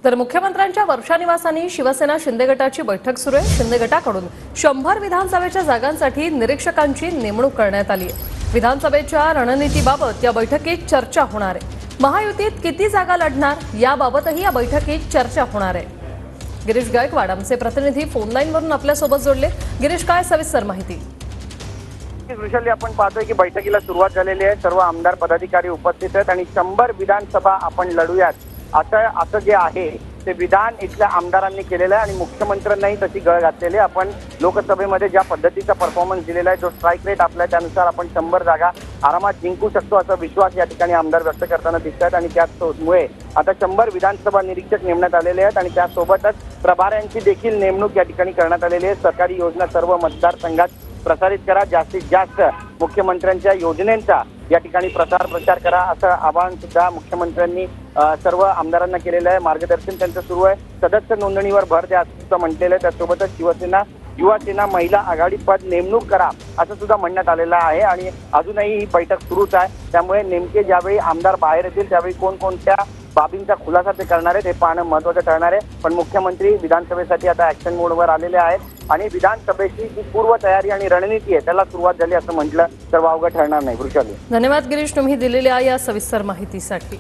तर मुख्यमंत्र्यांच्या वर्षा निवासानी शिवसेना शिंदे गटाची बैठक सुरू आहे। शिंदे गटाकडून 100 विधानसभेच्या जागांसाठी निरीक्षकांची नेमणूक करण्यात आली आहे। विधानसभेच्या रणनीतीबाबत या बैठकीत चर्चा होणार आहे। महायुतीत किती जागा लढणार याबाबतही या बैठकीत चर्चा होणार आहे। गिरीश गायकवाड आमचे प्रतिनिधी फोन लाईनवरून आपल्या सोबत जोडले। गिरीश, काय सविस्तर माहिती? वृषाली, आपण पाहतोय की बैठकीला सुरुवात झालेली आहे। सर्व आमदार पदाधिकारी उपस्थित आहेत आणि 100 विधानसभा आपण लढूयात असं जे आहे ते विधान इथल्या आमदारांनी केलेलं आहे आणि मुख्यमंत्र्यांनाही तशी गळ घातलेली आहे। आपण लोकसभेमध्ये ज्या पद्धतीचा परफॉर्मन्स दिलेला आहे, जो स्ट्राईक रेट आपला त्यानुसार आपण 100 जागा आरामात जिंकू शकतो असा विश्वास या ठिकाणी आमदार व्यक्त करताना दिसतात आणि त्याचमुळे आता 100 विधानसभा निरीक्षक नेमण्यात आलेले आहेत आणि त्यासोबतच प्रभाऱ्यांची देखील नेमणूक या ठिकाणी करण्यात आलेली आहे। सरकारी योजना सर्व मतदारसंघात प्रसारित करा, जास्तीत जास्त मुख्यमंत्र्यांच्या योजनेचा या ठिकाणी प्रचार करा असं आवाहन सुद्धा मुख्यमंत्र्यांनी सर्व आमदारांना केलेलं आहे। मार्गदर्शन त्यांचं सुरू आहे। सदस्य नोंदणीवर भर द्या असं सुद्धा म्हटलेलं आहे। त्यासोबतच शिवसेना युवासेना महिला आघाडी पद नेमणूक करा असं सुद्धा म्हणण्यात आलेलं आहे आणि अजूनही ही बैठक सुरूच आहे। त्यामुळे नेमके ज्यावेळी आमदार बाहेर येतील त्यावेळी कोणकोणत्या बाबींचा खुलासा ते करणार आहे हे पाहणं महत्त्वाचं ठरणार आहे। पण मुख्यमंत्री विधानसभेसाठी आता ऍक्शन मोडवर आलेले आहेत आणि विधानसभेची जी पूर्वतयारी आणि रणनीती आहे त्याला सुरुवात झाली असं म्हटलं तर वावगं ठरणार नाही। वृषाली, धन्यवाद गिरीश, तुम्ही दिलेल्या या सविस्तर माहितीसाठी।